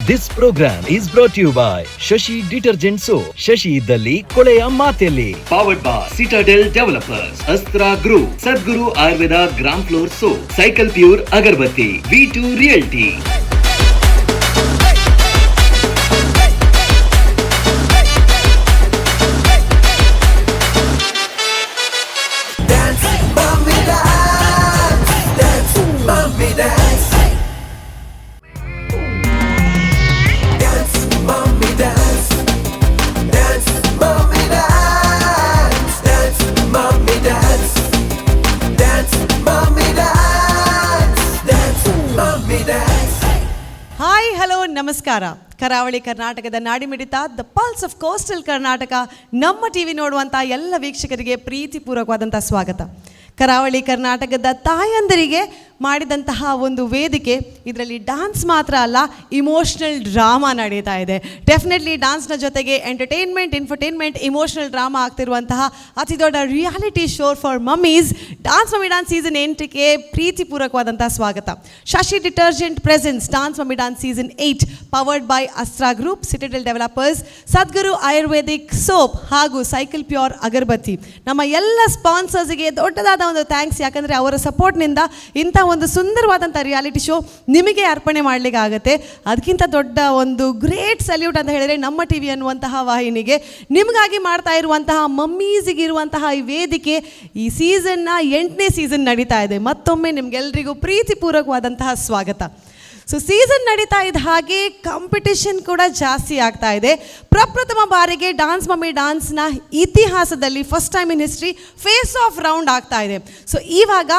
This program is brought to you by Shashi Detergent Soap. Shashi ಇದ್ದಲ್ಲಿ ಕೊಳೆಯ ಮಾತೆಲ್ಲಿ. Powered by Citadel Developers, Astra Group, Sadguru Ayurveda Gram Floor Soap, Cycle Pure Agarbatti, V2 Realty. ನಮಸ್ಕಾರ. ಕರಾವಳಿ ಕರ್ನಾಟಕದ ನಾಡಿಮಿಡಿತ the pulse of coastal Karnataka ನಮ್ಮ TV ನೋಡುವಂಥ ಎಲ್ಲ ವೀಕ್ಷಕರಿಗೆ ಪ್ರೀತಿಪೂರ್ವಕವಾದಂಥ ಸ್ವಾಗತ. ಕರಾವಳಿ ಕರ್ನಾಟಕದ ತಾಯಂದರಿಗೆ ಮಾಡಿದಂತಹ ಒಂದು ವೇದಿಕೆ. ಇದರಲ್ಲಿ ಡ್ಯಾನ್ಸ್ ಮಾತ್ರ ಅಲ್ಲ, ಇಮೋಷ್ನಲ್ ಡ್ರಾಮಾ ನಡೀತಾ ಇದೆ. ಡೆಫಿನೆಟ್ಲಿ ಡ್ಯಾನ್ಸ್ನ ಜೊತೆಗೆ ಎಂಟರ್ಟೈನ್ಮೆಂಟ್, ಇನ್ಫರ್ಟೈನ್ಮೆಂಟ್, ಇಮೋಷ್ನಲ್ ಡ್ರಾಮಾ ಆಗ್ತಿರುವಂತಹ ಅತಿ ದೊಡ್ಡ reality show for mummies dance mummy dance season 8ಗೆ ಪ್ರೀತಿಪೂರ್ವಕವಾದಂಥ ಸ್ವಾಗತ. Shashi detergent presents dance mummy dance season 8 powered by Astra group, Citadel developers, Sadguru ayurvedic soap ಹಾಗೂ ಸೈಕಲ್ ಪ್ಯೂರ್ ಅಗರಬತ್ತಿ. ನಮ್ಮ ಎಲ್ಲ ಸ್ಪಾನ್ಸರ್ಸ್ಗೆ ದೊಡ್ಡದಾದ ಒಂದು ಥ್ಯಾಂಕ್ಸ್. ಯಾಕಂದರೆ ಅವರ ಸಪೋರ್ಟ್ನಿಂದ ಇಂಥ ಒಂದು ಸುಂದರವಾದಂಥ ರಿಯಾಲಿಟಿ ಶೋ ನಿಮಗೆ ಅರ್ಪಣೆ ಮಾಡಲಿಕ್ಕೆ ಆಗುತ್ತೆ. ಅದಕ್ಕಿಂತ ದೊಡ್ಡ ಒಂದು ಗ್ರೇಟ್ ಸಲ್ಯೂಟ್ ಅಂತ ಹೇಳಿದರೆ ನಮ್ಮ ಟಿ ವಿ ಅನ್ನುವಂತಹ ವಾಹಿನಿಗೆ ನಿಮಗಾಗಿ ಮಾಡ್ತಾ ಇರುವಂತಹ ಮಮ್ಮೀಸಿಗಿರುವಂತಹ ಈ ವೇದಿಕೆ. ಈ ಸೀಸನ್ನ 8ನೇ ಸೀಸನ್ ನಡೀತಾ ಇದೆ. ಮತ್ತೊಮ್ಮೆ ನಿಮಗೆಲ್ಲರಿಗೂ ಪ್ರೀತಿಪೂರ್ವಕವಾದಂತಹ ಸ್ವಾಗತ. ಸೊ ಸೀಸನ್ ನಡೀತಾ ಇದ್ದ ಹಾಗೆ ಕಾಂಪಿಟೇಷನ್ ಕೂಡ ಜಾಸ್ತಿ ಆಗ್ತಾ ಇದೆ. ಪ್ರಪ್ರಥಮ ಬಾರಿಗೆ ಡಾನ್ಸ್ ಮಮ್ಮಿ ಡಾನ್ಸ್ನ ಇತಿಹಾಸದಲ್ಲಿ first time in history face off round ಆಗ್ತಾ ಇದೆ. ಸೊ ಇವಾಗ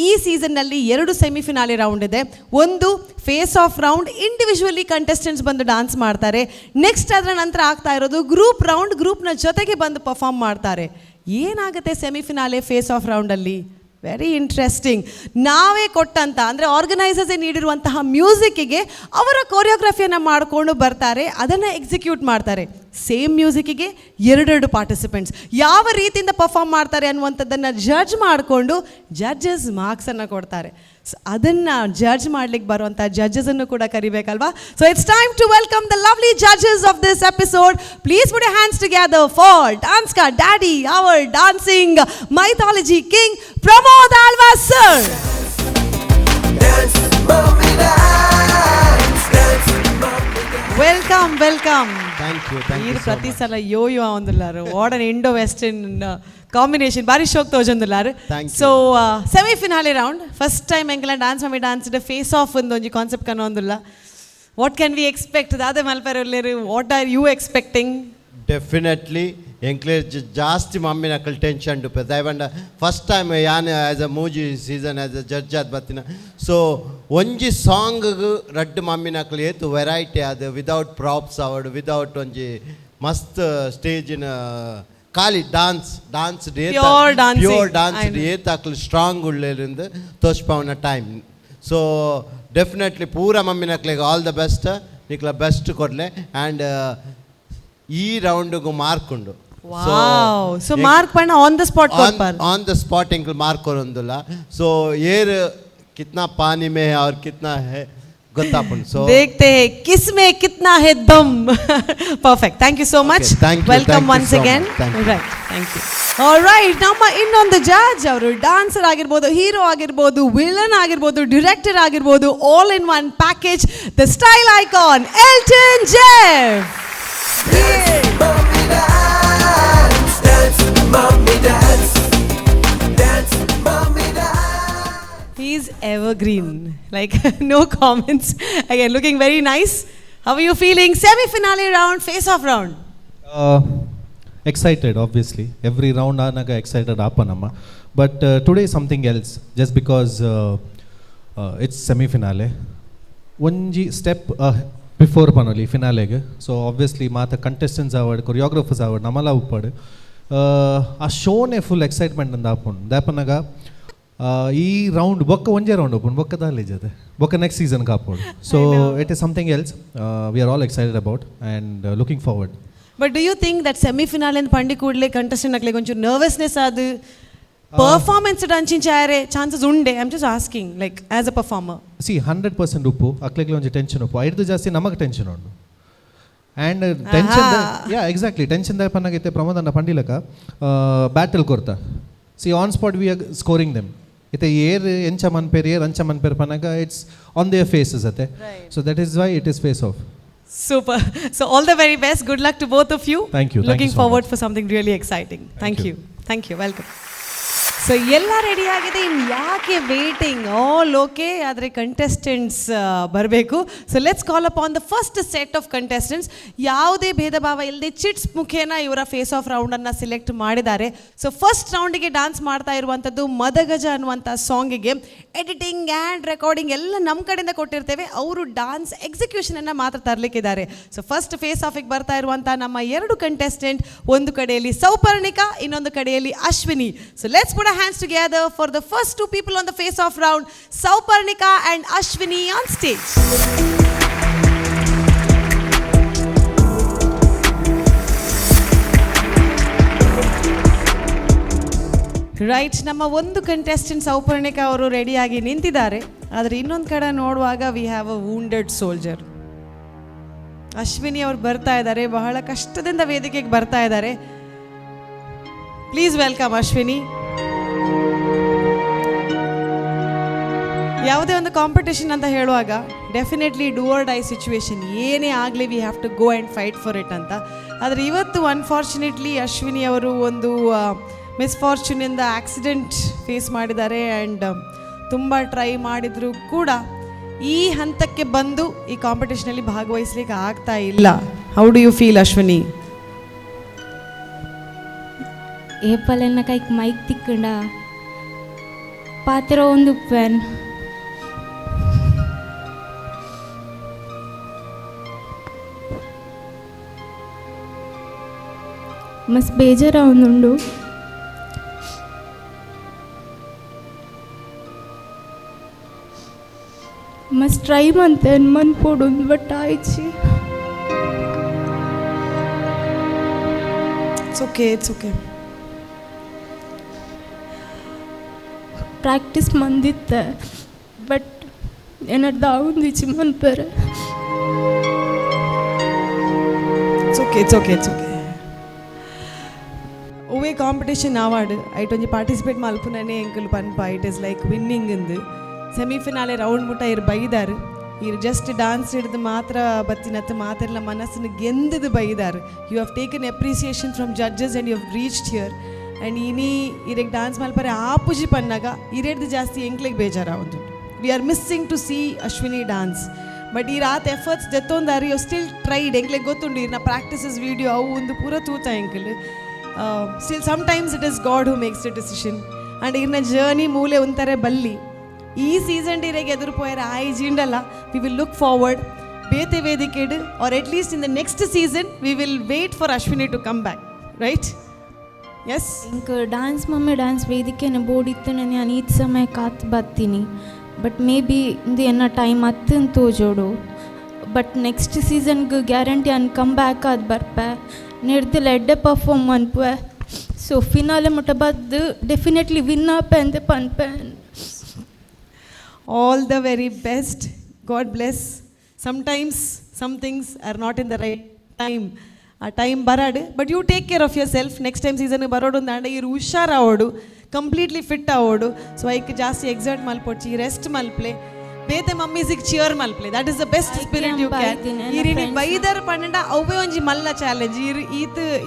ಈ ಸೀಸನ್ನಲ್ಲಿ 2 ಸೆಮಿಫಿನಾಲೆ ರೌಂಡ್ ಇದೆ. ಒಂದು face off round, individually contestants ಬಂದು ಡಾನ್ಸ್ ಮಾಡ್ತಾರೆ. ನೆಕ್ಸ್ಟ್ ಅದರ ನಂತರ ಆಗ್ತಾ ಇರೋದು ಗ್ರೂಪ್ ರೌಂಡ್, ಗ್ರೂಪ್ನ ಜೊತೆಗೆ ಬಂದು ಪರ್ಫಾರ್ಮ್ ಮಾಡ್ತಾರೆ. ಏನಾಗುತ್ತೆ ಸೆಮಿಫಿನಾಲೆ ಫೇಸ್ ಆಫ್ ರೌಂಡಲ್ಲಿ? Very interesting. ನಾವೇ ಕೊಟ್ಟಂಥ ಅಂದರೆ ಆರ್ಗನೈಸರ್ಸೇ ನೀಡಿರುವಂತಹ ಮ್ಯೂಸಿಕ್ಕಿಗೆ ಅವರ ಕೊರಿಯೋಗ್ರಫಿಯನ್ನು ಮಾಡಿಕೊಂಡು ಬರ್ತಾರೆ, ಅದನ್ನು ಎಕ್ಸಿಕ್ಯೂಟ್ ಮಾಡ್ತಾರೆ. ಸೇಮ್ ಮ್ಯೂಸಿಕ್ಕಿಗೆ 2 ಪಾರ್ಟಿಸಿಪೆಂಟ್ಸ್ ಯಾವ ರೀತಿಯಿಂದ ಪರ್ಫಾರ್ಮ್ ಮಾಡ್ತಾರೆ ಅನ್ನುವಂಥದ್ದನ್ನು ಜಡ್ಜ್ ಮಾಡಿಕೊಂಡು ಜಡ್ಜಸ್ ಮಾರ್ಕ್ಸನ್ನು ಕೊಡ್ತಾರೆ. ಸೊ ಅದನ್ನು ಜಡ್ಜ್ ಮಾಡ್ಲಿಕ್ಕೆ ಬರುವಂಥ ಜಡ್ಜಸನ್ನು ಕೂಡ ಕರಿಬೇಕಲ್ವಾ? So it's time to welcome the lovely judges of this episode. Please put your hands together for dance ಕಾ daddy, our dancing mythology king Pramod Alva sir. Welcome welcome. మీరు ప్రతి సల యో అందులారు వాడన్ ఇండో వెస్టర్న్ కాంబినేషన్ బారీ షోక్ తోజందులారు. So semifinale round first time ಎಂಕಲ dance mummy dance face off ಒಂದೊಂಜಿ ಕಾನ್ಸೆಪ್ಟ್ ಕನ್ನೋ ಅಂದುಲ್ಲ. ವಾಟ್ ಕ್ಯಾನ್ ವಿ ಎಕ್ಸ್ಪೆಕ್ಟ್ ದಾದೆ ಮಲ್ಪೆರೊಲ್ಲೆರು? What are you expecting? Definitely ಎಂಕ್ಲೇಜ್ ಜಾಸ್ತಿ ಮಮ್ಮಿ ನಕಲ್ ಟೆನ್ಷನ್ ಡು ದಯವಂಡ ಫಸ್ಟ್ ಟೈಮ್ ಯಾನ್ ಆ್ಯಸ್ ಅ ಮೂಜಿ ಸೀಸನ್ ಆ್ಯಸ್ ಅ ಜಡ್ಜ್ ಆದ ಬತ್ತಿನ. ಸೊ ಒಂಜಿ ಸಾಂಗ್ಗು ರಡ್ಡು ಮಮ್ಮಿ ನಕಲ್ ಏತು ವೆರೈಟಿ ಅದು ವಿದೌಟ್ ಪ್ರಾಪ್ಸ್ ಅವಡು ವಿದೌಟ್ ಒಂಜಿ ಮಸ್ತ್ ಸ್ಟೇಜಿನ ಖಾಲಿ ಡಾನ್ಸ್ ಪ್ಯೂರ್ ಡಾನ್ಸ್ ಏತು ಅಕ್ಲು ಸ್ಟ್ರಾಂಗ್ ಉಳ್ಳೇರಿಂದ ತೋಚ್ಪವನ ಟೈಮ್. ಸೊ ಡೆಫಿನೆಟ್ಲಿ ಪೂರ ಮಮ್ಮಿ ನಕ್ಲಿಗೆ ಆಲ್ ದ ಬೆಸ್ಟ್, ನಿಕ್ಲ ಬೆಸ್ಟ್ ಕೊಡಲೆ. ಆ್ಯಂಡ್ ಈ ರೌಂಡ್ಗೂ ಮಾರ್ಕ್ ಉಂಡು. ಸೊ ಮಾರ್ಕ್ ಪಣ್ಣ on the spot on the spot ಇಂಕ್ ಮಾರ್ಕ್ ಕೊರೊಂದುಲ್ಲ. ಸೊ ಏರ್ ಕಿತ್ನಾ ಪಾನಿ ಮೇ और कितना है ಗೊತ್ತಾಪುಂಡು. ಸೊ देखते हैं किसमें कितना है दम. Perfect. Thank you so much. Welcome once again. Right, thank you. Alright, ನಮ್ಮ ಇನ್ನೊಂದು ಜಡ್ಜ್ ಅವರು ಡಾನ್ಸರ್ ಆಗಿರ್ಬೋದು, ಹೀರೋ ಆಗಿರ್ಬೋದು, ವಿಲನ್ ಆಗಿರ್ಬೋದು, ಡೈರೆಕ್ಟರ್ ಆಗಿರ್ಬೋದು, all in one package, the style icon Elton Jeff. He's evergreen, like no comments. Again, looking very nice. How are you feeling? Semi-finale round, face-off round. Excited, obviously. Every round anaga excited appanamma. But today something else. Just because it's semi-finale. Onji step before panoli finale ge. So obviously mata contestants avadu, choreographers avadu, namala uppadu. ಆ ಶೋನೇ full excitement ಅಂದ ಆಪುಂಡು ದಾಪನಾಗ ಈ round ಬೊಕ್ಕ ಒಂಜೇ round open ಬೊಕ್ಕ ದಾಲೆ ಜತೆ ಬೊಕ್ಕ ನೆಕ್ಸ್ಟ್ ಸೀಸನ್ ಕಾಪೋಡು. So it is something else we are all excited about and looking forward. But do you think that semifinal ಅಂತ ಪಂಡಿ ಕೂಡಲೇ ಕಂಟೆಸ್ಟೆಂಟ್ ಆಗ್ಲಿಕ್ಕೆ ಒಂಚೂರು ನರ್ವಸ್ನೆಸ್ ಅದು? ಪರ್ಫಾರ್ಮೆನ್ಸ್ ಅಂಚಿಂಚಾರೆ ಚಾನ್ಸಸ್ ಉಂಡೆ. I am just asking like as a performer. See 100% ಉಪ್ಪು ಅಕ್ಲೆಗ್ಲ ಒಂಜಿ ಟೆನ್ಷನ್ ಉಪ್ಪು ಐದು ಜಾಸ್ತಿ ನಮಗೆ ಟೆನ್ಷನ್ ಉಂಡು. ಆ್ಯಂಡ್ ಟೆನ್ಷನ್ ಎಕ್ಸಾಕ್ಟ್ಲಿ ಟೆನ್ಷನ್ ದ ಪನ್ನಾಗೈತೆ ಪ್ರಮೋದ್ ಅನ್ನ ಪಂಡಿಲಕ ಬ್ಯಾಟಲ್ ಕೊರ್ತ see on spot we are scoring them ಇತ್ತೆ ಏರ್ ಎಂಚ ಮನ್ಪೇರ್ ಏರ್ ಅಂಚ ಮನ್ಪೇರ್ ಪನ್ನಾಗ ಇಟ್ಸ್ ಆನ್ ದೇರ್ ಫೇಸಸ್ ಅತ್ತೆ. So that is why it is face off. Super. So all the very best. Good luck to both of you. Thank you. Looking Thank you so forward much. for something really exciting. Thank you. Thank you. Welcome. So ಎಲ್ಲ ready ಆಗಿದೆ, ಇನ್ನು ಯಾಕೆ waiting? All okay, ಆದರೆ contestants ಬರಬೇಕು. So let's call up on the first set of contestants. ಯಾವುದೇ ಭೇದ ಭಾವ ಇಲ್ಲದೆ ಚಿಟ್ಸ್ ಮುಖೇನ ಇವರ ಫೇಸ್ ಆಫ್ ರೌಂಡನ್ನು ಸಿಲೆಕ್ಟ್ ಮಾಡಿದ್ದಾರೆ. ಸೊ ಫಸ್ಟ್ ರೌಂಡಿಗೆ ಡಾನ್ಸ್ ಮಾಡ್ತಾ ಇರುವಂಥದ್ದು ಮದಗಜ ಅನ್ನುವಂಥ ಸಾಂಗಿಗೆ ಎಡಿಟಿಂಗ್ ಆ್ಯಂಡ್ ರೆಕಾರ್ಡಿಂಗ್ ಎಲ್ಲ ನಮ್ಮ ಕಡೆಯಿಂದ ಕೊಟ್ಟಿರ್ತೇವೆ. ಅವರು ಡಾನ್ಸ್ ಎಕ್ಸಿಕ್ಯೂಷನನ್ನು ಮಾತ್ರ ತರಲಿಕ್ಕಿದ್ದಾರೆ. ಸೊ ಫಸ್ಟ್ ಫೇಸ್ ಆಫಿಗೆ ಬರ್ತಾ ಇರುವಂಥ ನಮ್ಮ ಎರಡು ಕಂಟೆಸ್ಟೆಂಟ್, ಒಂದು ಕಡೆಯಲ್ಲಿ ಸೌಪರ್ಣಿಕಾ, ಇನ್ನೊಂದು ಕಡೆಯಲ್ಲಿ Ashwini. So let's put hands together for the first two people on the face off round, Sauparnika and Ashwini on stage. Right, ನಮ್ಮ ಒಂದು ಕಂಟೆಸ್ಟೆಂಟ್ ಸೌಪರ್ಣಿಕಾ ಅವರು ರೆಡಿಯಾಗಿ ನಿಂತಿದ್ದಾರೆ. ಆದರೆ ಇನ್ನೊಂದು ಕಡೆ ನೋಡುವಾಗ we have a wounded soldier. Ashwini ಅವರು ಬರ್ತಾ ಇದ್ದಾರೆ, ಬಹಳ ಕಷ್ಟದಿಂದ ವೇದಿಕೆಗೆ ಬರ್ತಾ ಇದ್ದಾರೆ. Please welcome Ashwini. ಯಾವುದೇ ಒಂದು ಕಾಂಪಿಟೇಷನ್ ಅಂತ ಹೇಳುವಾಗ definitely do or die situation, ಏನೇ ಆಗಲಿ we have to go and fight for it ಅಂತ. ಆದರೆ ಇವತ್ತು ಅನ್ಫಾರ್ಚುನೇಟ್ಲಿ ಅಶ್ವಿನಿ ಅವರು ಒಂದು ಮಿಸ್ಫಾರ್ಚುನಿಂದ ಆಕ್ಸಿಡೆಂಟ್ ಫೇಸ್ ಮಾಡಿದ್ದಾರೆ. ಆ್ಯಂಡ್ ತುಂಬ ಟ್ರೈ ಮಾಡಿದರೂ ಕೂಡ ಈ ಹಂತಕ್ಕೆ ಬಂದು ಈ ಕಾಂಪಿಟೇಷನಲ್ಲಿ ಭಾಗವಹಿಸ್ಲಿಕ್ಕೆ ಆಗ್ತಾ ಇಲ್ಲ. How do you feel Ashwini? ಏಪಲೆನ್ನ ಕೈಗೆ ಮೈಕ್ ತಿಕ್ಕಂಡ ಪಾತ್ರ ಒಂದು ಪೆನ್ ಮಸ್ತ್ ಬೇಜಾರ ಒಂದುಂಡು. ಮಸ್ತ್ ಟ್ರೈ ಮಂತೇನು ಮನ್ಪೋಡು ಬಟ್ ಆಯ್ಚಿ. It's okay, it's okay. Practice ಮಂದಿತ್ತೆ ಬಟ್ ಏನಾರ್ದು ಆಗುಂದಿಚ್ಚಿ ಮನ್ಪೇರೆ. It's okay, it's okay, it's okay. ಒವ್ವೇ ಕಾಂಪಿಟೇಷನ್ ಅವಾರ್ಡ್ ಐಟ್ ಒಂಜಿ ಪಾರ್ಟಿಸಿಪೇಟ್ ಮಲ್ಪುನನೆ ಎಂಕುಲು ಪನ್ಪ ಇಟ್ ಇಸ್ ಲೈಕ್ ವಿನ್ನಿಂಗ್ ಇಂದು ಸೆಮಿಫಿನಾಲೆ ರೌಂಡ್ ಮುಟ್ಟ ಇರು ಬೈದಾರು. ಇರು ಜಸ್ಟ್ ಡಾನ್ಸ್ ಹಿಡಿದು ಮಾತ್ರ ಬತ್ತಿನತ್ತು ಮಾತೆಲ್ಲ ಮನಸ್ಸನ್ನು ಗೆಂದದು ಬೈದಾರು. You have taken appreciation from judges and you have reached here. And ಇನಿ ಇರೆಗೆ ಡಾನ್ಸ್ ಮಲ್ಪರೆ ಆಪುಜಿ ಪನ್ನಾಗ ಇರೆಡ್ದು ಜಾಸ್ತಿ ಎಂಕ್ಲೆಗೆ ಬೇಜಾರ ಒಂದು. We are missing to see Ashwini dance. But ಈ ರಾತ್ ಎಫರ್ಟ್ಸ್ ದೆತ್ತೊಂದಾರು ಯು ಸ್ಟಿಲ್ ಟ್ರೈಡ್. ಎಂಕ್ಲೆಗೆ ಗೊತ್ತುಂಡು ಇರ್ನ ಪ್ರಾಕ್ಟೀಸಸ್ ವೀಡಿಯೋ ಅವು ಒಂದು ಪೂರ ತೂತ ಎಂಕಲ್. Still sometimes it is God who makes the decision. And ಇರ್ನ ಜರ್ನಿ ಮೂಲೆ ಒಂಥರ ಬಲ್ಲಿ ಈ ಸೀಸನ್ ಡೀರೆಗೆ ಎದುರು ಪೋಯರ ಆಯ್ ಜಿಂಡಲ್ಲ. ವಿ ವಿಲ್ ಲುಕ್ ಫಾರ್ವರ್ಡ್ ಬೇತೆ ವೇದಿಕೆಡ್ or at least in the next season we will wait for Ashwini to come back, right? Yes, ಇಂಕ ಡಾನ್ಸ್ ಮಮ್ಮಿ ಡಾನ್ಸ್ ವೇದಿಕೆನ ಬೋರ್ಡಿತ್ತು ನಾನು ಈತ್ ಸಮಯ ಕಾತು ಬರ್ತೀನಿ. ಬಟ್ ಮೇ ಬಿ ಇದು ಎನ್ನ ಟೈಮ್ ಹತ್ತನ್ನು ತೋಜೋಡು. ಬಟ್ ನೆಕ್ಸ್ಟ್ ಸೀಸನ್ಗೆ ಗ್ಯಾರಂಟಿ ಅನ್ ಕಮ್ ಬ್ಯಾಕ್ ಅದು ಬರ್ಪೆ ನಿರ್ದಿಲ್ಲ ಎಡ್ಡೆ ಪರ್ಫಾರ್ಮ್ ಮನ್ಪೆ. ಸೊ ಫಿನಾಲೆ ಮುಟ್ಟ ಬದ್ದು ಡೆಫಿನೆಟ್ಲಿ ವಿನ್ ಆಪೆ ಅಂತ ಪನ್ಪೆ. all the very best. God bless. Sometimes some things are not in the right time. ಆ ಟೈಮ್ ಬರಾಡು, but you take care of yourself. Next time ಸೀಸನ್ಗೆ ಬರೋಡು ಅಂದಾಂಡ ಇರು ಹುಷಾರು ಆವೋಡು, ಕಂಪ್ಲೀಟ್ಲಿ ಫಿಟ್ ಆವೋಡು. ಸೊ ಐಕ್ ಜಾಸ್ತಿ ಎಕ್ಸರ್ಟ್ ಮಲ್ಪೊಡ್ಚಿ, ರೆಸ್ಟ್ ಮಲ್ಪ್ಲೆ, ಬೇತೆ ಮಮ್ಮೀಸಿಗೆ ಚಿಯರ್ ಮಲ್ಪ್ಲೆ. That is the best spirit you can. ಈ ಬೈದರ್ ಪಂಡ ಅವೇ ಒಂಜಿ ಮಲ್ಲ ಚಾಲೆಂಜ್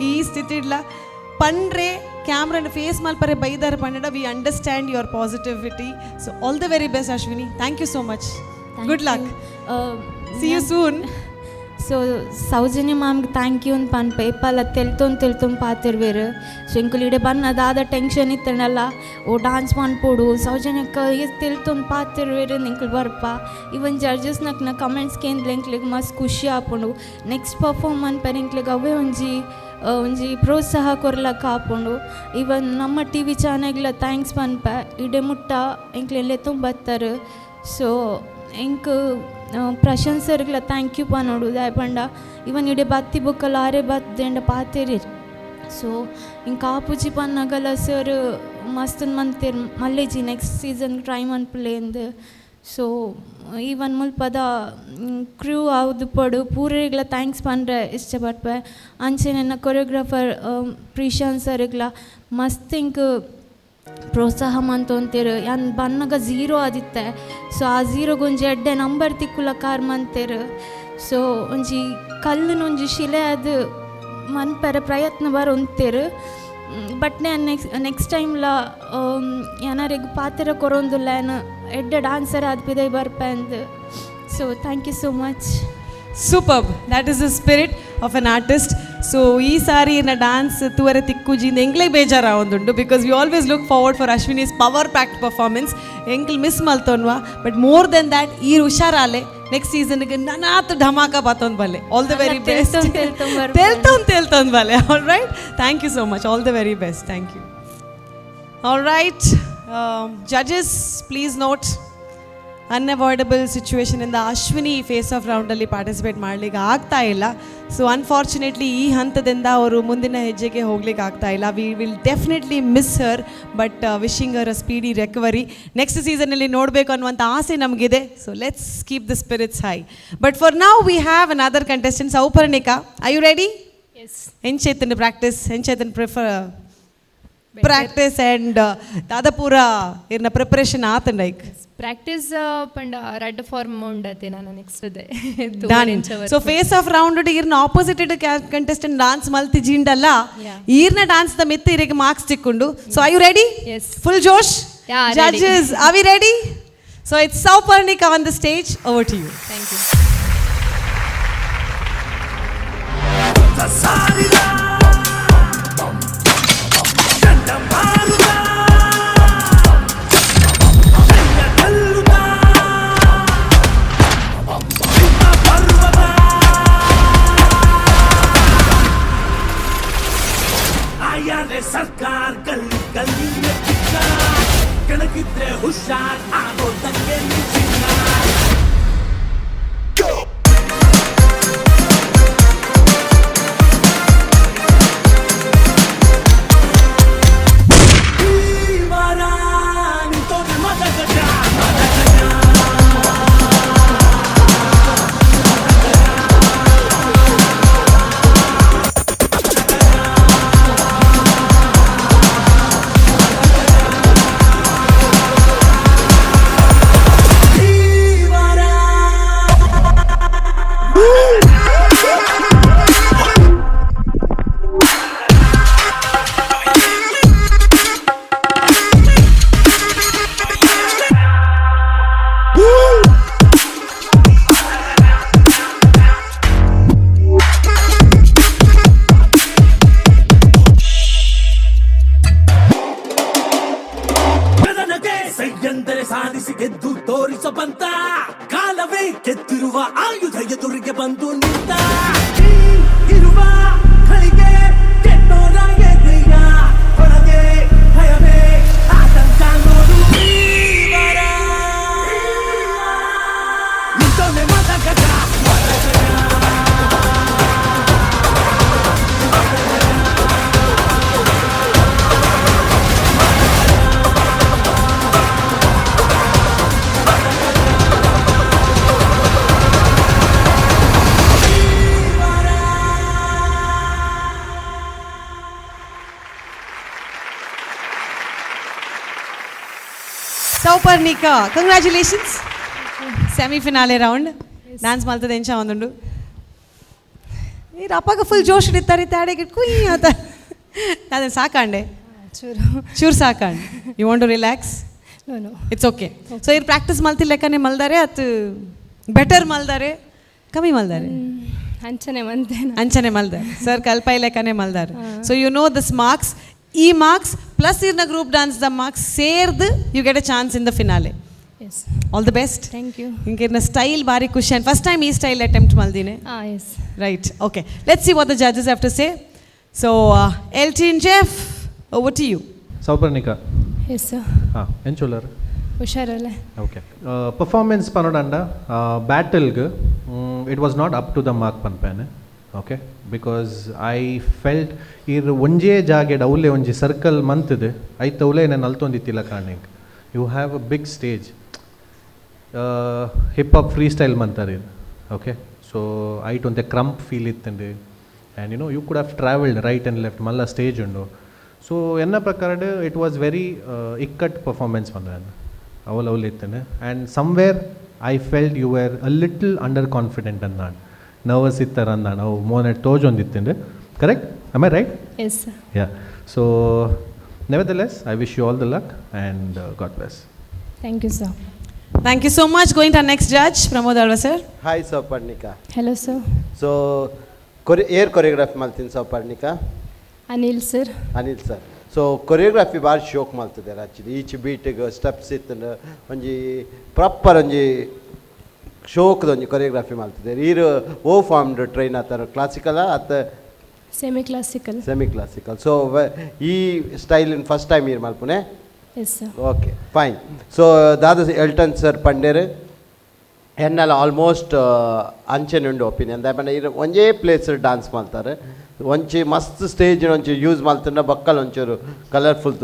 ಈ ಸ್ಥಿತಿಡ್ಲ ಪಂಡ್ರೆ ಕ್ಯಾಮ್ರನ ಫೇಸ್ ಮಲ್ಪರೆ ಬೈದಾರ ಪಂಡ. We understand your positivity. So all the very best Ashwini. Thank you so much. Good luck. See you soon. So Soujanya ಮ್ಯಾಮ್ಗೆ ಥ್ಯಾಂಕ್ ಯು ಅಂತ ಪನ್ಪೆ. ಇಪ್ಪಲ್ಲ ತೆಲ್ತೊಂದು ಪಾತಿರ್ವೇರು. ಸೊ ಇಂಕುಲ್ ಇಡೆ ಬನ್ನದಾದ ಟೆನ್ಷನ್ ಇತ್ತನಲ್ಲ, ಓ ಡಾನ್ಸ್ ಮನ್ಪೋಡು ಸೌಜನ್ಯಕ್ಕೆ ತೆಲ್ತೊಂದು ಪಾತಿರ್ವೇರು ಇಂಕುಲ್ ಬರ್ಪ. ಇವನ್ ಜಡ್ಜಸ್ನಕ್ನ ಕಮೆಂಟ್ಸ್ಗೆ ಎಂದ್ಲ ಇಂಕ್ಲಿಗೆ ಮಸ್ತ್ ಖುಷಿ ಆಪುಂಡು. ನೆಕ್ಸ್ಟ್ ಪರ್ಫಾರ್ಮ್ ಮನ್ಪೇರು ಇಂಕ್ಲಿಗೆ ಅವೇ ಒಂಜಿ ಪ್ರೋತ್ಸಾಹ ಕೊರ್ಲಕ್ಕ ಆಪುಂಡು. ಇವನ್ ನಮ್ಮ ಟಿ ವಿ ಚಾನೆಲ್ಗಳ ಥ್ಯಾಂಕ್ಸ್ ಪನ್ಪೆ. ಇಡೆ ಮುಟ್ಟ ಇಂಕ್ಲೆಲ್ಲೇ ತುಂಬತ್ತಾರೆ. ಸೊ ಇಂಕ್ ಪ್ರಶಂಸರ್ಗಳ ಥ್ಯಾಂಕ್ ಯು ಪನೋಡು ದಾಯ್ ಪಂಡ. ಇವನ್ ಇಡೆ ಬತ್ತಿ ಬುಕ್ಕಲ್ಲ ಆರೆ ಬತ್ತೇಂಡ ಪಾತೇರಿ ಸೊ ಇಂಕ ಆಪುಜಿ ಪನ್ನಗಲ ಸರ್ ಮಸ್ತ್ ಮಂತೇರು ಮಲ್ಲೇಜಿ ನೆಕ್ಸ್ಟ್ ಸೀಸನ್ ಟ್ರೈ ಮನ್ಪುಲೇಂದು. ಸೊ ಈವನ್ ಮುಲ್ಪದ ಕ್ರೂ ಅವ್ದು ಪಡು ಪೂರೆಗ್ಲ ಥ್ಯಾಂಕ್ಸ್ ಪಂಡ್ರೆ ಇಷ್ಟಪಡ್ಪೆ. ಅಂಚೆ ನನ್ನ ಕೊರಿಯೋಗ್ರಾಫರ್ ಪ್ರೀಶಾನ್ ಸರ್ಗ್ಲ ಮಸ್ತ್ ಇಂಕ್ ಪ್ರೋತ್ಸಾಹ ಮಂತೊಂತೇರು. ಯಾನ್ ಬನ್ನಗ ಝೀರೋ ಆದಿತ್ತೆ, ಸೊ ಆ ಝೀರೋಗೊಂಜಿ ಎಡ್ಡೆ ನಂಬರ್ ತಿಕ್ಕುಲ ಕಾರ್ ಮಂತೇರು. ಸೊ ಒಂಜಿ ಕಲ್ಲುನೊಂಜಿ ಶಿಲೆ ಅದು ಮನ್ಪೆರ ಪ್ರಯತ್ನ ಬರೊಂತೇರು. ಬಟ್ ನೆಕ್ಸ್ಟ್ ಟೈಮ್ಲ ಏನಾರಿಗೆ ಪಾತ್ರ ಕೊರೊಂದುಲ್ಲ ಏನು ಎಡ್ಡೆ ಡಾನ್ಸರ್ ಆದ್ಪಿದೆ ಬರ್ಪೆಂದು. So thank you so much. Super, that is the spirit of an artist. So ಈ ಸಾರಿ ಇನ್ನ ಡಾನ್ಸ್ ತೂವರೆ ತಿಕ್ಕುಜಿಂದ ಎಂಗ್ಲೇ ಬೇಜಾರ ಒಂದುಂಡು, because we always look forward for Ashwini's power packed performance. ಎಂಕ್ಲ್ ಮಿಸ್ ಮಲ್ತೋನ್ವಾ, ಬಟ್ ಮೋರ್ ದೆನ್ ದ್ಯಾಟ್ ಈ ಹುಷಾರಾಲೆ ನೆಕ್ಸ್ಟ್ ಸೀಸನ್ಗೆ ನನಾತ್ ಧಮಾಕ ಬಾತೊಂದು ಬಲ್ಲೆ. All the very best. ತೇಲ್ತೊಂದು ಬಲ್ಲೆ. All right, thank you so much. All the very best. Thank you. All right, judges please note, unavoidable ಸಿಚುವೇಶನಿಂದ ಅಶ್ವಿನಿ ಫೇಸ್ ಆಫ್ ರೌಂಡಲ್ಲಿ ಪಾರ್ಟಿಸಿಪೇಟ್ ಮಾಡಲಿಕ್ಕೆ ಆಗ್ತಾ ಇಲ್ಲ. ಸೊ ಅನ್ಫಾರ್ಚುನೇಟ್ಲಿ ಈ ಹಂತದಿಂದ ಅವರು ಮುಂದಿನ ಹೆಜ್ಜೆಗೆ ಹೋಗ್ಲಿಕ್ಕೆ ಆಗ್ತಾ ಇಲ್ಲ. We will definitely miss her, but wishing her a speedy recovery. Next ಸೀಸನಲ್ಲಿ ನೋಡಬೇಕು ಅನ್ನುವಂಥ ಆಸೆ ನಮಗಿದೆ. So let's keep the spirits high. But for now we have another contestant, Souparnika. Are you ready? ಎಂಚೇತನ್ ಪ್ರಾಕ್ಟೀಸ್, ಎಂಚೇತನ್ ಪ್ರಾಕ್ಟೀಸ್ ಆ್ಯಂಡ್ ದಾದಾಪುರ ಇರ್ನ preparation ಆತಂಡ ಈಗ ಪ್ರಾಕ್ಟೀಸ್ ಪಂಡ ರಡ್ಡ್ ಫಾರ್ಮ್ ಉಂಡತೆ ನಾನು next day so face off round ಈರ್ನ ಆಪೋಸಿಟ್ ಕಂಟೆಸ್ಟೆಂಟ್ ಡಾನ್ಸ್ ಮಲ್ತಿ ಜಿಂಡಲ್ಲ ಈರ್ನ ಡಾನ್ಸ್ ದ ಮಿತ್ತ ಇರಿಗೆ ಮಾರ್ಕ್ಸ್ ತಿಕ್ಕೊಂಡು. So are you ready? Full ಜೋಶ್. Judges, are we ready? So it's Souparnika on the stage. Over to you. Thank you. ಸರ್ಕಾರ ಗಲ್ಲಿ ಗಲ್ಲಿ ಕೆಳಗಿದ್ರೆ ಹುಷಾರ್ ಆಗೋದಂಗೆ ಎಂದರೆ ಸಾಧಿಸಿ ಗೆದ್ದು ತೋರಿಸಬಂತ ಕಾಲವೇ ಕೆತ್ತಿರುವ ಆಯುಧ ಎದುರಿಗೆ ಬಂದು ನಿಂತ ಇರುವ ಕಳಿಗೆ ಕೆಟ್ಟೋರ ಎದೆಯ ಹೊರಗೆ ಭಯವೇ ಆತಂಕ ನೋಡು ನಿಂತೊನೆ ಮದಗಜ ಸೌಪರ್ಣಿಕಾ, ಕಂಗ್ರ್ಯಾಚುಲೇಷನ್ಸ್. ಸೆಮಿಫಿನಾಲೆ ರೌಂಡ್ ಡ್ಯಾನ್ಸ್ ಮಾಡ್ತದೆ ಎಂಚ ಒಂದುಂಡು ಈ ಅಪ್ಪಗ ಫುಲ್ ಜೋಶ್ ಇಡ್ತಾರೆ ತ್ಯಾಡೆಗೆ ಕುಯ್ ಆತ ಅದನ್ನು ಸಾಕಾಂಡೆ ಚೂರು ಸಾಕಾಂಡೆ. You want to relax? It's okay. So ಇವ್ರು ಪ್ರಾಕ್ಟೀಸ್ ಮಲ್ತಿ ಲೆಕ್ಕನೆ ಮಲ್ದಾರೆ ಅದು ಬೆಟರ್ ಮಲ್ದಾರೆ ಕಮ್ಮಿ ಮಲ್ದಾರೆ ಅಂಚನೆ ಮಲ್ದಾರೆ ಸರ್ ಕಲ್ಪೈ ಲೆಕ್ಕನೆ ಮಲ್ದಾರೆ. So you know this marks, ಈ ಮಾರ್ಕ್ಸ್ ಪ್ಲಸ್ ಇರ್ನ ಗ್ರೂಪ್ ಡಾನ್ಸ್ ದ ಮಾರ್ಕ್ಸ್ ಸೇರ್ದು you get a chance in the finale. All the best. Thank you. ಹಿಂಗೆ ಇರ್ನ ಸ್ಟೈಲ್ ಭಾರಿ ಖುಷಿ. ಆ್ಯಂಡ್ ಫಸ್ಟ್ ಟೈಮ್ ಈ ಸ್ಟೈಲ್ ಅಟೆಂಪ್ಟ್ ಮಲ್ದಿನಿ. Right, okay. Let's see what the judges have to say. So Elton Jeff, over to you. Souparnika. Yes sir. ಹಾಂ ಎಂಚುಲರ್ ಹುಷಾರಲ್ಲೇ. Okay. Performance ಪನ್ನೋಡಂಡ ಬ್ಯಾಟಲ್ಗೆ it was not up to the mark ಪನ್ಪೇನೆ. Okay because I felt ಇರ್ ಒಂಜೇ ಜಾಗೆಡ್ ಅವಲೇ ಒಂಜಿ ಸರ್ಕಲ್ ಮಂತದೆ ಐತ ಅವಲೇ ನಾನು ಅಲ್ತೊಂದಿತ್ತಿಲ್ಲ ಕಾಣಿಂಗ್ you have a big stage hip hop free style ಮಂತಾರೆ ಇದು ಓಕೆ ಸೊ ಐಟ್ ಒಂತೆ ಕ್ರಂಪ್ ಫೀಲ್ ಇತ್ತಂಡು and you could have travelled right and left ಮಲ್ಲ ಸ್ಟೇಜ್ ಉಂಡು ಸೊ ಎನ್ನ ಪ್ರಕಾರ ಇಟ್ ವಾಸ್ ವೆರಿ ಇಕ್ಕಟ್ ಪರ್ಫಾರ್ಮೆನ್ಸ್ ಬಂದ ಅವಲ್ ಇತ್ತಂಡು and somewhere I felt you were a little under confident ಅಂದಾಣ ನರ್ವಸ್ ಇತ್ತರ ಅಂದಾಣ ಅವು ಮೋನೆಟ್ ತೋಜೊಂದಿತ್ತಂಡು correct am I right yes sir. Yeah so nevertheless I wish you all the luck and god bless. Thank you sir. Thank you so much. Going to our next judge, Pramod Alva sir. Hi Souparnika. Hello sir. So ಏರ್ choreography ಮಾಡ್ತೀನಿ Souparnika. Anil sir. Anil sir. So choreography ಭಾಳ ಶೋಕ್ ಮಾಡ್ತಿದ್ದಾರೆ actually each ಬೀಟಿಗೆ steps ಇತ್ತು ಒಂಜಿ proper ಒಂಜಿ ಶೋಕ್ದ ಒಂಜಿ choreography ಮಾಡ್ತಿದ್ದಾರೆ ಈರು ಓ ಫಾರ್ಮ್ಡ್ ಟ್ರೈನ್ ಆತರ ಕ್ಲಾಸಿಕಲ ಅತ್ತ semi classical. Semi classical. So ಈ ಸ್ಟೈಲಿನ ಫಸ್ಟ್ ಟೈಮ್ ಈರು ಮಲ್ಪುನೆ. Yes sir. Okay fine. So ದಾದ ಎಲ್ಟನ್ ಸರ್ ಪಂಡೇರು ಎನ್ನೆಲ್ಲ ಆಲ್ಮೋಸ್ಟ್ ಅಂಚೆನುಂಡು ಒಪಿನಿಯನ್ ದಾಯಪಂಡ ಇರು ಒಂಜೇ ಪ್ಲೇಸ್ ಡ್ಯಾನ್ಸ್ ಮಾಡ್ತಾರೆ ಒಂಚಿ ಮಸ್ತ್ ಸ್ಟೇಜ್ ಒಂಚೂರು ಯೂಸ್ ಮಾಡ್ತಾನೆ ಬಕ್ಕಲ್ ಒಂಚೂರು ಕಲರ್ಫುಲ್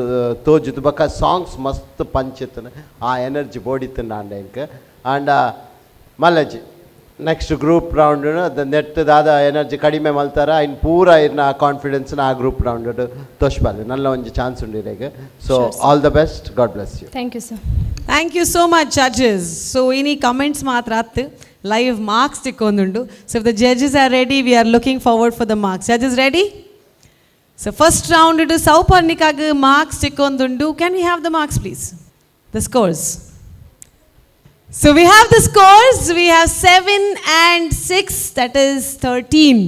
ತೋಜಿತ್ತು ಬಕ್ಕ ಸಾಂಗ್ಸ್ ಮಸ್ತ್ ಪಂಚಿತ್ತು ಆ ಎನರ್ಜಿ ಬೋಡಿತ್ತು ಆಂಡ ಇಂಕ್ ಆಂಡ ಮಲ್ಲಜಿ ನೆಕ್ಸ್ಟ್ ಗ್ರೂಪ್ ರೌಂಡ್ ನೆಟ್ಟದಾದ ಎನರ್ಜಿ ಕಡಿಮೆ ಮಲ್ತಾರ ಇನ್ನು ಪೂರ ಇರ್ನ ಕಾನ್ಫಿಡೆನ್ಸ್ನ ಆ ಗ್ರೂಪ್ ರೌಂಡ್ ತೋಷ್ಬಾರ್ದು ನಲ್ಲ ಒಂಜಿ ಚಾನ್ಸ್ ಉಂಡು ಈಗ. So all the best, God bless you. Thank you sir. Thank you so much judges. So ini comments ಮಾತ್ರ ಆತ್ live marks ತಿಕ್ಕೊಂದುಂಡು. So if the judges are ready, we are looking forward for the marks. Judges ready? So first round idu Sauparnikagu marks ತಿಕ್ಕೊಂದುಂಡು. Can we have the marks please? The scores. So we have the scores. We have 7 and 6, that is 13.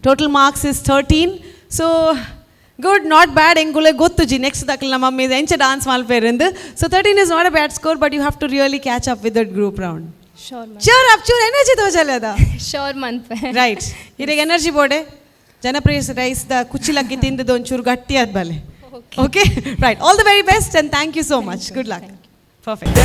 Total marks is 13. So good, not bad. Engule gottuji next dakal nama me enche dance malperendu. So 13 is not a bad score, but you have to really catch up with that group round. ಶೋರ್ ಮಂತ್. Cheer up, cheer energy ತೋಜಲ್ಲದ. ಶೋರ್ ಮಂತ್. Right. ಇದಾಗ energy ಬೋಡೆ ಜನಪ್ರಿಯ rise the ಕುಚ್ಚಿಲಕ್ಕಿ ತಿಂದದ್ದು ಒಂಚೂರು ಗಟ್ಟಿ ಆದ್ಮೇಲೆ. Okay? Right. All the very best and thank you so much. Good luck. Perfect.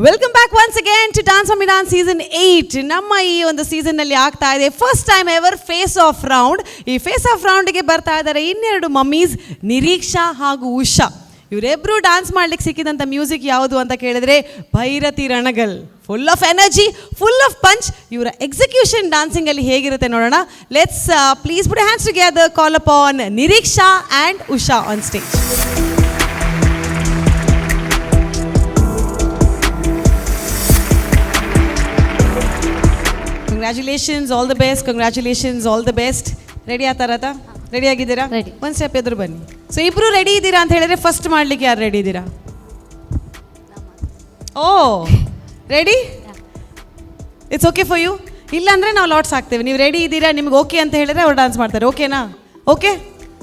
Welcome back once again to dance mummy dance season 8. ನಮ್ಮ ಈ ಒಂದು ಸೀಸನ್ನಲ್ಲಿ ಆಗ್ತಾ ಇದೆ first time ever face off round. ಈ ಫೇಸ್ ಆಫ್ ರೌಂಡ್ಗೆ ಬರ್ತಾ ಇದ್ದಾರೆ ಇನ್ನೆರಡು ಮಮ್ಮೀಸ್, ನಿರೀಕ್ಷಾ ಹಾಗೂ ಉಷಾ. ಇವರಿಬ್ಬರು ಡಾನ್ಸ್ ಮಾಡ್ಲಿಕ್ಕೆ ಸಿಕ್ಕಿದಂಥ ಮ್ಯೂಸಿಕ್ ಯಾವುದು ಅಂತ ಕೇಳಿದ್ರೆ Bhairathi Ranagal. Full of energy, full of punch. ಇವರ ಎಕ್ಸಿಕ್ಯೂಷನ್ ಡಾನ್ಸಿಂಗಲ್ಲಿ ಹೇಗಿರುತ್ತೆ ನೋಡೋಣ. Let's please put hands together, call upon Nireeksha and Usha on stage. Congratulations, all the best. Congratulations, all the best. Ready ಆತಾರತ? ರೆಡಿ ಆಗಿದ್ದೀರಾ? Ready. ಒಂದು ಸ್ಟೆಪ್ ಎದುರು ಬನ್ನಿ. ಸೊ ಇಬ್ರು ರೆಡಿ ಇದ್ದೀರಾ ಅಂತ ಹೇಳಿದ್ರೆ ಫಸ್ಟ್ ಮಾಡ್ಲಿಕ್ಕೆ ಯಾರು ರೆಡಿ ಇದ್ದೀರಾ? Oh ready? It's okay for you? ಇಲ್ಲಾಂದರೆ ನಾವು ಲಾಟ್ಸ್ ಹಾಕ್ತೇವೆ. ನೀವು ರೆಡಿ ಇದ್ದೀರಾ, ನಿಮ್ಗೆ ಓಕೆ ಅಂತ ಹೇಳಿದ್ರೆ ಅವ್ರು ಡಾನ್ಸ್ ಮಾಡ್ತಾರೆ. ಓಕೆನಾ? ಓಕೆ.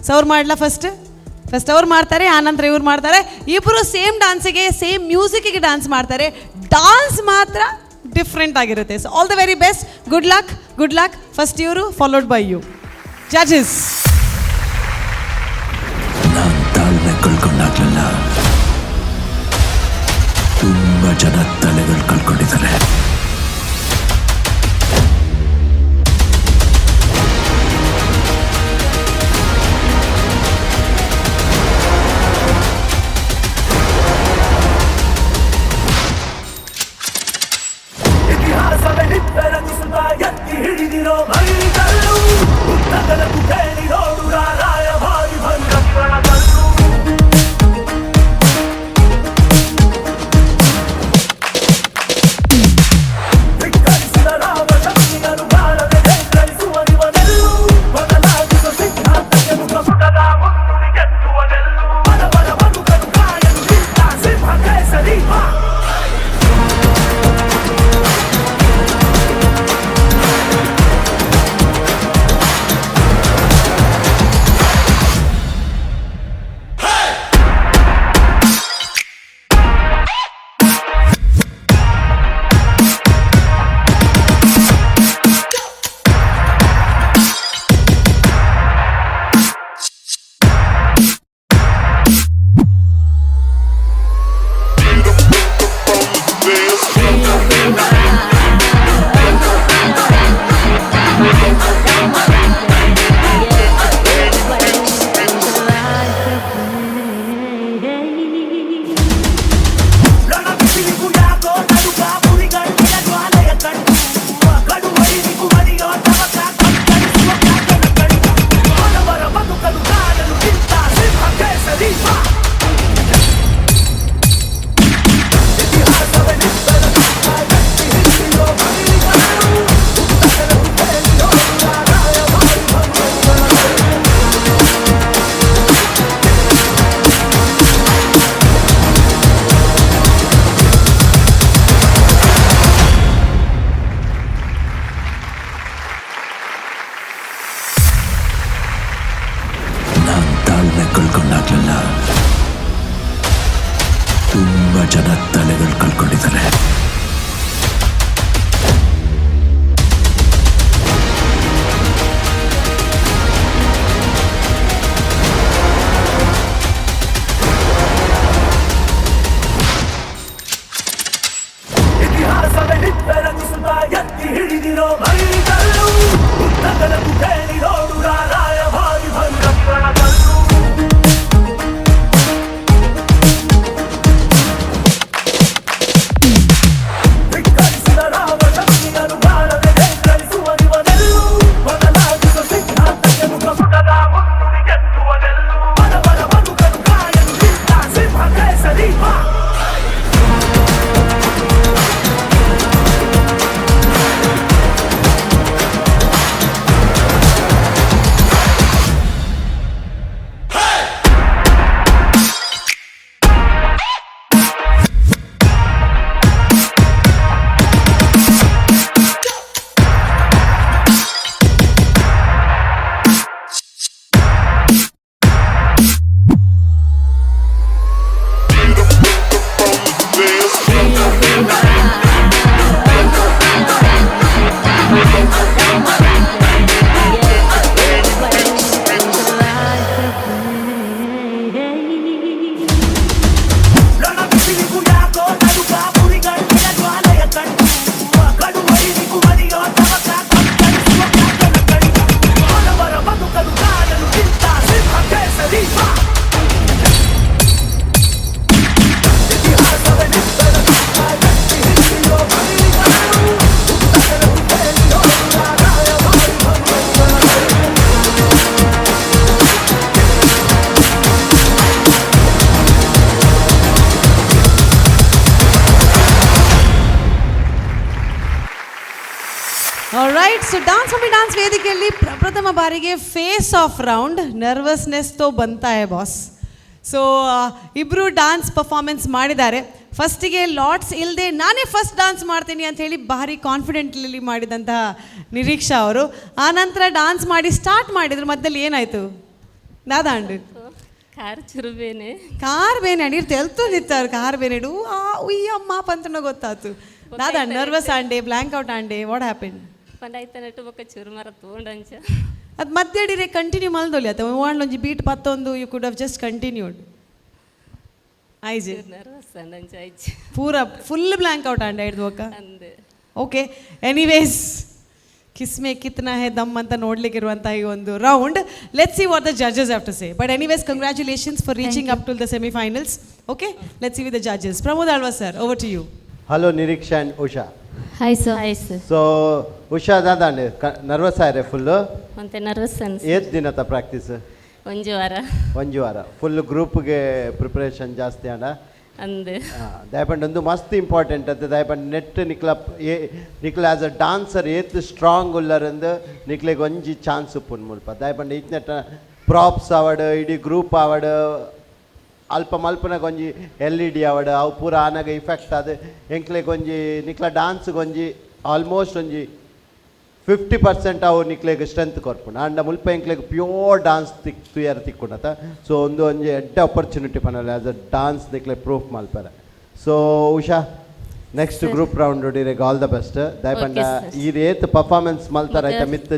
ಸೊ ಅವ್ರು ಮಾಡಲ ಫಸ್ಟ್ ಅವ್ರು ಮಾಡ್ತಾರೆ, ಆನಂತರ ಇವ್ರು ಮಾಡ್ತಾರೆ. ಇಬ್ಬರು ಸೇಮ್ ಡಾನ್ಸಿಗೆ, ಸೇಮ್ ಮ್ಯೂಸಿಕ್ಕಿಗೆ ಡಾನ್ಸ್ ಮಾಡ್ತಾರೆ. ಡಾನ್ಸ್ ಮಾತ್ರ ಡಿಫ್ರೆಂಟ್ ಆಗಿರುತ್ತೆ. So all the very best. Good luck, good luck. First ಇವರು, ಫಾಲೋಡ್ ಬೈ ಯು. ಜಡ್ಜಸ್. ನಾನ್ ತಾಳ್ಮೆ ಕಳ್ಕೊಂಡಾಗ್ಲಿಲ್ಲ, ತುಂಬಾ ಜನ ತಲೆಗಳು ಕಳ್ಕೊಂಡಿದ್ದಾರೆ. ಇತಿಹಾಸದ ಹಿಪ್ಪೆರಗಿಸುತ್ತ ಎತ್ತಿ ಹಿಡಿದಿರೋ ಮೈದಲ್ಲು, ಉತ್ತಗಲಕ್ಕೂ ಕೇಳಿ ನೋಡು ರಾಯಭಾರಿ ಭಂಗಗಳ ಕಲ್ಲು. ಧಿಕ್ಕರಿಸಿದ ರಾಮ ಶಕ್ತಿಯನ್ನು ಬಾಳದೆ ಧಿಕ್ಕರಿಸುವ ಇವನೆಲ್ಲು, ಬದಲಾಗಿಸೋ ಸಿದ್ಧಾಂತಕ್ಕೆ ಮುಖಪುಟದ ಮುನ್ನುಡಿ ಗೆತ್ತುವನೆಲ್ಲು. ಬಡ ಬಡ ಬದುಕಲು ಕಾಯಲು ನಿಂತ ಸಿಂಹ ಕೇಸರಿ ಬಾ. ಬೆರಗಿಸುತ್ತಾ ಎತ್ತಿ ಹಿಡಿದಿರೋ ಮೈಲಿಗಲ್ಲು ಉತ್ತಗಲಕ್ಕೂ ಕೇಳಿ ನೋಡು ರಾಯಭಾರಿ ಭಂಗಗಳ ಕಲ್ಲು ಧಿಕ್ಕರಿಸಿದ ರಾಮ ಶಕ್ತಿಯನ್ನು ಬಾಳದೆ ಧಿಕ್ಕರಿಸುವನಿವನೆಲ್ಲು ಬದಲಾಗಿಸೋ ಸಿದ್ಧಾಂತಕ್ಕೆ ಮುಖಪುಟದ ಮುನ್ನುಡಿ ಗೆತ್ತುವನೆಲ್ಲು ಬಡವರ ಬದುಕಲು ಕಾಯಲು ನಿಂತ ಸಿಂಹ ಕೇಸರಿ ಬಾ ರೈಟ್, ಸೊ ಡಾನ್ಸ್ ವೇದಿಕೆಯಲ್ಲಿ ಪ್ರಪ್ರಥಮ ಬಾರಿಗೆ ಫೇಸ್ ಆಫ್ ರೌಂಡ್ ನರ್ವಸ್ನೆಸ್ ತೋ ಬಂತಾ ಹೈ ಬಾಸ್. ಸೊ ಇಬ್ಬರು ಡಾನ್ಸ್ ಪರ್ಫಾರ್ಮೆನ್ಸ್ ಮಾಡಿದ್ದಾರೆ. ಫಸ್ಟಿಗೆ ಲಾಟ್ಸ್ ಇಲ್ಲದೆ ನಾನೇ ಫಸ್ಟ್ ಡಾನ್ಸ್ ಮಾಡ್ತೀನಿ ಅಂತ ಹೇಳಿ ಭಾರಿ ಕಾನ್ಫಿಡೆಂಟ್ಲಿ ಮಾಡಿದಂತಹ ನಿರೀಕ್ಷಾ ಅವರು ಆನಂತರ ಡಾನ್ಸ್ ಮಾಡಿ ಸ್ಟಾರ್ಟ್ ಮಾಡಿದ್ರು. ಮಧ್ಯದಲ್ಲಿ ಏನಾಯಿತು ದಾದಾಂಡು ಕಾರ್ ಬೇನೆ ನೀರು ತೆಲ್ತುಂದಿತ್ತಾರೆ ಕಾರ್ ಬೇನೆಡು ಉಯ್ಯಮ್ಮ ಪಂತನ ಗೊತ್ತಾಯ್ತು. ದಾದಾ ನರ್ವಸ್ ಆಂಡೆ ಬ್ಲ್ಯಾಂಕ್ ಔಟ್ ಆಂಡೆ ವಾಟ್ ಹ್ಯಾಪನ್ ಅದು ಮಧ್ಯೆ ಹಿಡಿರೆ ಕಂಟಿನ್ಯೂ ಮಲ್ದೊಲಿ ಆತ ಒಂಜಿ ಬೀಟ್ ಪತ್ತೊಂದು you could have just continued ಐಜಿ ಪೂರ ಫುಲ್ ಬ್ಲ್ಯಾಂಕ್ ಔಟ್ ಆಂಡೆ ಹಿಡ್ದು ಹೋಗ. ಓಕೆ, ಎನಿವೇಸ್ ಕಿಸ್ಮೆ ಕಿತ್ನಾ ಹೇ ದಮ್ ಅಂತ ನೋಡ್ಲಿಕ್ಕಿರುವಂಥ ಈ ಒಂದು round. Let's see what the judges have to say. But anyways congratulations for reaching up to the semifinals. Okay, let's see with the judges. Pramod Alva sir, over to you. Hello Nireeksha and Usha. Hi sir. Hi sir. So Usha ದಾದಾಂಡೆ nervous ಆಯ್ರೆ full ಮತ್ತೆ nervous ಅನ್ಸ ಏತ್ ದಿನದ practice ಒಂಜು ವಾರ full ಗ್ರೂಪ್ಗೆ preparation ಜಾಸ್ತಿ ಆಂಡ ಅಂದು ದಯಪಂಡ್ ಒಂದು ಮಸ್ತ್ ಇಂಪಾರ್ಟೆಂಟ್ ಅದು ದಯಪಂಡ್ ನೆಟ್ ನಿಕ್ಲ ಆಸ್ ಅ ಡಾನ್ಸರ್ ಏತ್ ಸ್ಟ್ರಾಂಗ್ ಉಲ್ಲರಂದು ನಿಕ್ಲೆಗೆ ಒಂಜಿ ಚಾನ್ಸ್ ಉಪ್ಪುನ್ ಮುಲ್ಪ ದಯಪಂಡ್ ಇತ್ನೆಟ್ ಪ್ರಾಪ್ಸ್ ಆವಡ್ ಇಡೀ ಗ್ರೂಪ್ ಆವಡ್ ಅಲ್ಪ ಮಲ್ಪನಾಗ ಒಂಜಿ LED ಆವಡ್ ಅವು ಪೂರ ಆನಾಗ ಇಫೆಕ್ಟ್ ಅದು ಎಂಕ್ಲೆಗೆ ಒಂಜಿ ನಿಕ್ಲ ಡಾನ್ಸ್ಗೆ ಒಂಜಿ ಆಲ್ಮೋಸ್ಟ್ ಒಂಜಿ 50% ಅವು ನಿಕ್ಲೆಗೆ ಸ್ಟ್ರೆಂತ್ ಕೊರ್ಪುಂಡು ಆಂಡ ಮುಲ್ಪ ಎಂಕ್ಲೆಗೆ ಪ್ಯೂರ್ ಡಾನ್ಸ್ ತುಯರ್ ತಿಕ್ಕುಂಡತ. ಸೊ ಒಂದು ಒಂಜಿ ಎಡ್ಡ ಆಪರ್ಚುನಿಟಿ ಪನಲ್ಲ ಆಸ್ ಅ ಡಾನ್ಸ್ ನಿಕ್ಲೆ ಪ್ರೂಫ್ ಮಲ್ಪರ. So Usha next group round ಡಿರೆಗ್ ಆಲ್ ದ ಬೆಸ್ಟ್. ದಯಪಂಡ ಈ ರೇತ್ ಪರ್ಫಾರ್ಮೆನ್ಸ್ ಮಲ್ತಾರ ಆಯ್ತಾ ಮಿತ್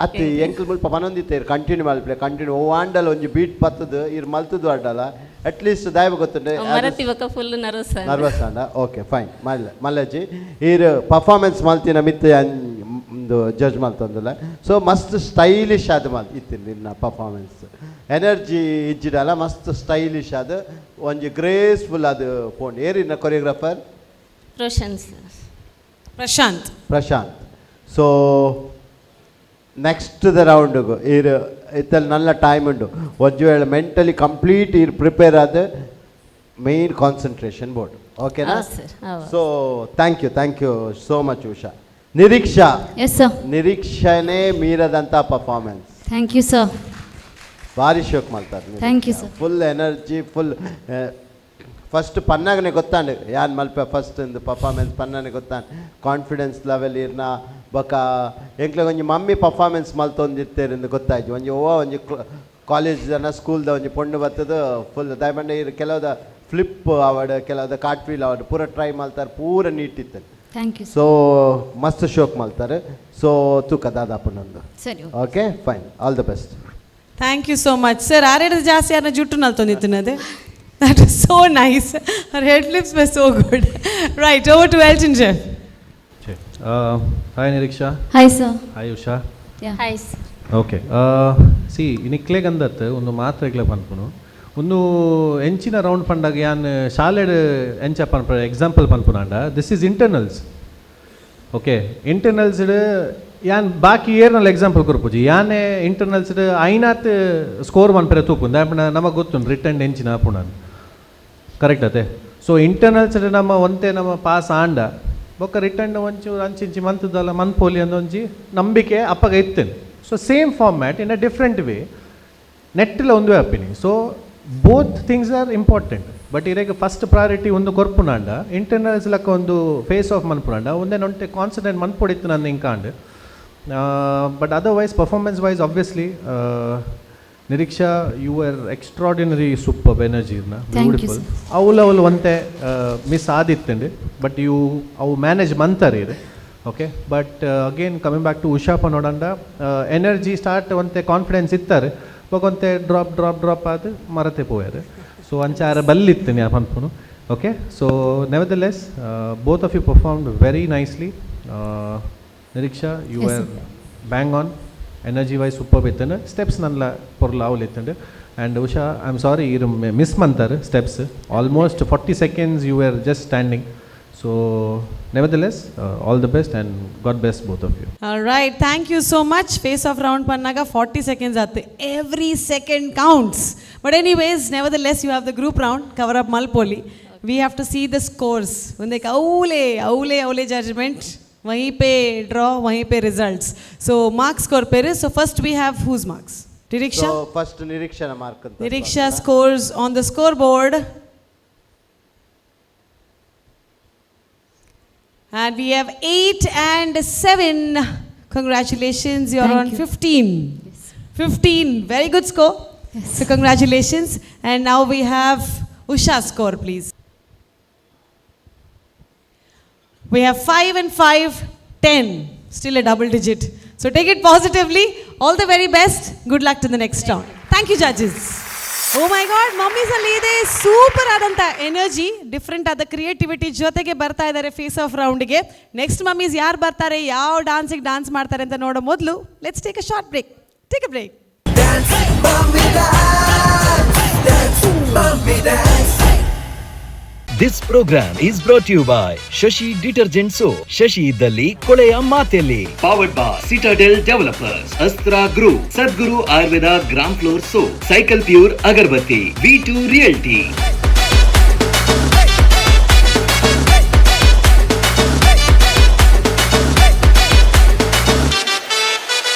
ಅತ್ತಿ ಎಂಕ್ಲ್ ಮುಲ್ಪ ಮನೊಂದಿತ್ತೇರು ಕಂಟಿನ್ಯೂ ಮಲ್ಪಲೆ ಕಂಟಿನ್ಯೂ ಓ ಆಂಡಲ್ ಒಂಜಿ ಬೀಟ್ ಪತ್ತದು ಇರ್ ಮಲ್ತದು ಅಡ್ಡಲ್ಲ ಅಟ್ಲೀಸ್ಟ್ ದಾಯಬ ಗೊತ್ತುಂಡೆ ಫುಲ್ ನರ್ವಸ್ ಆಂಡ. ಓಕೆ ಫೈನ್ ಮಲ್ಲಜ್ಜಿ ಈರ್ ಪರ್ಫಾರ್ಮೆನ್ಸ್ ಮಲ್ತಿನ ಮಿತ್ ಒಂದು ಜಡ್ಜ್ ಮಲ್ತಂದಲ್ಲ. ಸೊ ಮಸ್ತ್ ಸ್ಟೈಲಿಶ್ ಅದು ಇತ್ತಿನ ನಿನ್ನ ಪರ್ಫಾರ್ಮೆನ್ಸ್ ಎನರ್ಜಿ ಇಜ್ಜಿಡಲ್ಲ ಮಸ್ತ್ ಸ್ಟೈಲಿಶ್ ಅದು ಒಂಜಿ ಗ್ರೇಸ್ಫುಲ್ ಅದು ಪೋಂಡ್. ಏರಿನ choreographer Prashanth. So next the ರೌಂಡ್ಗು ಇರು ಇತ್ತಲ್ಲಿ ನಲ್ಲ ಟೈಮ್ ಉಂಡು ಒಂದು ವೇಳೆ ಮೆಂಟಲಿ ಕಂಪ್ಲೀಟ್ ಇರು ಪ್ರಿಪೇರ್ ಆದ ಮೇನ್ ಕಾನ್ಸಂಟ್ರೇಷನ್ ಬೋರ್ಡ್. ಓಕೆನಾ? So thank you so much Usha. ನಿರೀಕ್ಷೆನೇ ಮೀರದಂಥ ಪರ್ಫಾರ್ಮೆನ್ಸ್. Thank you sir. ಭಾರಿ ಶೋಕ್ ಮಾಡ್ತಾರೆ. Thank you sir. Full energy full first ಪನ್ನಾಗನೆ ಗೊತ್ತಾಂಡು ಯಾನ್ ಮಲ್ಪೆ ಫಸ್ಟ್ ಇಂದು ಪರ್ಫಾರ್ಮೆನ್ಸ್ ಪನ್ನನೆ ಗೊತ್ತಾಂಡು ಕಾನ್ಫಿಡೆನ್ಸ್ ಲೆವೆಲ್ ಇರ್ನ ಬೊಕ ಎಂಕ್ಲೆ ಒಂಜಿ ಮಮ್ಮಿ ಪರ್ಫಾರ್ಮೆನ್ಸ್ ಮಲ್ತೊಂದಿತ್ತೇರಿಂದು ಗೊತ್ತಾಯ್ತು. ಒಂಜಿ ಒಂಜಿ ಕಾಲೇಜ್ ಜನ ಸ್ಕೂಲ್ದ ಒಂಜಿ ಪೊಂಡು ಬತ್ತದು ಫುಲ್ ದಯಮಂಡ ಇರು ಕೆಲವುದ ಫ್ಲಿಪ್ ಆವಡ್ ಕೆಲವುದ ಕಾರ್ಟ್ ವೀಲ್ ಆವಡ್ ಪೂರ ಟ್ರೈ ಮಾಡ್ತಾರೆ ಪೂರ ನೀಟ್ ಇತ್ತು. Thank you. ಸೊ ಮಸ್ತ್ ಶೋಕ್ ಮಾಡ್ತಾರೆ. ಸೊ ತೂಕ ದಾದಾಪನೊಂದು. ಸರಿ, okay fine, all the best. Thank you so much sir. ಆರೇಡು ಜಾಸ್ತಿ ಯಾರನ್ನ ಜುಟ್ಟು ನಲ್ತೊಂದಿತ್ತು ಅದೇ That was so nice. Her head flips were so good. Right, over to Elton Jeff. Hi Nireeksha. Hi sir. Hi Usha. Hi okay see ಇನಿಕ್ಲೆಗ್ ಅಂದತ್ ಒಂದು ಮಾತ್ರ ಇಕ್ಲೆ ಪನ್ಪುನು ಒಂದು ಎಂಚಿನ ರೌಂಡ್ ಪಂಡಾಗ ಯಾನ್ ಶಾಲೆಡ್ ಎಂಚ ಪನ್ಪ ಎಕ್ಸಾಂಪಲ್ ಪನ್ಪುನಾಂಡ ದಿಸ್ ಈಸ್ ಇಂಟರ್ನಲ್ಸ್. ಓಕೆ ಇಂಟರ್ನಲ್ಸ್ಡ್ ಯಾನ್ ಬಾಕಿ ಏರ್ನಲ್ಲಿ ಎಕ್ಸಾಂಪಲ್ ಕೊರ್ಪುಜಿ ಯಾನೇ ಇಂಟರ್ನಲ್ಸ್ಡ್ ಐನಾತ್ ಸ್ಕೋರ್ ಮನ್ಪೆರೆ ತೂಪುಂದು ದಾಪಣ ನಮಗೆ ಗೊತ್ತುಂಡು ರಿಟರ್ನ್ ಎಂಚಿನ ಆಪುಣಾನು ಕರೆಕ್ಟ್ ಅದೇ. ಸೊ ಇಂಟರ್ನಲ್ಸ್ಡ್ ನಮ್ಮ ಒಂತೆ ನಮ್ಮ ಪಾಸ್ ಆಂಡ ಬೊಕ್ಕ ರಿಟರ್ನ್ ಒಂಚೂರು ಅಂಚಿಂಚಿ ಮಂತದಲ್ಲ ಮನ್ಪೋಲಿ ಅಂದೊಂಜಿ ನಂಬಿಕೆ ಅಪ್ಪಗ ಇತ್ತೇನೆ. So same format in a different way ನೆಟ್ಟಿಲ್ಲ ಒಂದುವೇ ಅಪ್ಪಿನಿ. So both things are important. But ಇರೆಗ್ ಫಸ್ಟ್ ಪ್ರಯಾರಿಟಿ ಒಂದು ಕೊರ್ಪುನಾಂಡ ಇಂಟರ್ನಲ್ಸ್ ಲಕ್ಕ ಒಂದು ಫೇಸ್ ಆಫ್ ಮನ್ಪುನಾಂಡ ಒಂದೇ ನೊಂಟೆ ಕಾನ್ಸಂಟ್ರೇಟ್ ಮನ್ಪೊಡಿತ್ತು ನನ್ನ ಇಂಕಾಂಡ್. But otherwise performance wise obviously Nireeksha you are extraordinary super ಎನರ್ಜಿನ ಬ್ಯೂಟಿಫುಲ್. ಅವಳು ಒಂತೆ ಮಿಸ್ ಆದಿತ್ತಂಡು ಬಟ್ ಅವು ಮ್ಯಾನೇಜ್ ಮಂತಾರೆ ಇದೆ. Okay but again coming back to ಉಷಾಪ ನೋಡಂಡ ಎನರ್ಜಿ ಸ್ಟಾರ್ಟ್ ಒಂತೆ ಕಾನ್ಫಿಡೆನ್ಸ್ ಇತ್ತಾರೆ ಒಂತೆ ಡ್ರಾಪ್ ಆದ ಮರತೆ ಪೋಯಾರು. ಸೊ ಅಂಚಾರ ಬಲ್ಲಿತ್ತು ನಾ ಪನ್ಪುನು. Okay so nevertheless both of you performed very nicely. Nireeksha you are bang on energy wise super ಇತ್ತಂಡು ಸ್ಟೆಪ್ಸ್ ನನ್ನ ಪೊರ್ಲ ಅವಲು ಇತ್ತಂಡು. And Usha I am sorry ಇರು ಮಿಸ್ ಮಂತಾರೆ steps almost 40 seconds you are just standing. So nevertheless all the best and God bless both of you. All right, thank you so much. Face off round pannaga 40 seconds atte. Every second counts. But anyways, nevertheless you have the group round cover up Malpoli. We have to see the scores. When they aule judgment, wahi pe draw, wahi pe results. So marks score per. So first we have whose marks? Niriksha. So first Nirikshana mark anta. Niriksha scores on the scoreboard. And we have 8 and 7. Congratulations, you're on 15. Yes. 15, very good score. Yes. So congratulations. And now we have Usha's score, please. We have 5 and 5, 10. Still a double digit. So take it positively. All the very best. Good luck to the next round. Thank you, judges. Oh my God, mummies ಅಲ್ಲಿ ಇದೆ super ಆದಂಥ energy, different ಆದ creativity ಜೊತೆಗೆ ಬರ್ತಾ ಇದ್ದಾರೆ face off ರೌಂಡ್ಗೆ. Next mummies ಯಾರು ಬರ್ತಾರೆ, ಯಾವ ಡಾನ್ಸಿಗೆ ಡಾನ್ಸ್ ಮಾಡ್ತಾರೆ ಅಂತ ನೋಡೋ ಮೊದಲು let's take a short break. Take a break. This program is brought to you by Shashi Detergent Soap. Shashi Idalli Koleya Maatelli. Powered by Citadel Developers. Astra Group. Sadguru Ayurveda Gram Floor Soap. Cycle Pure Agarbatti. V2 Realty.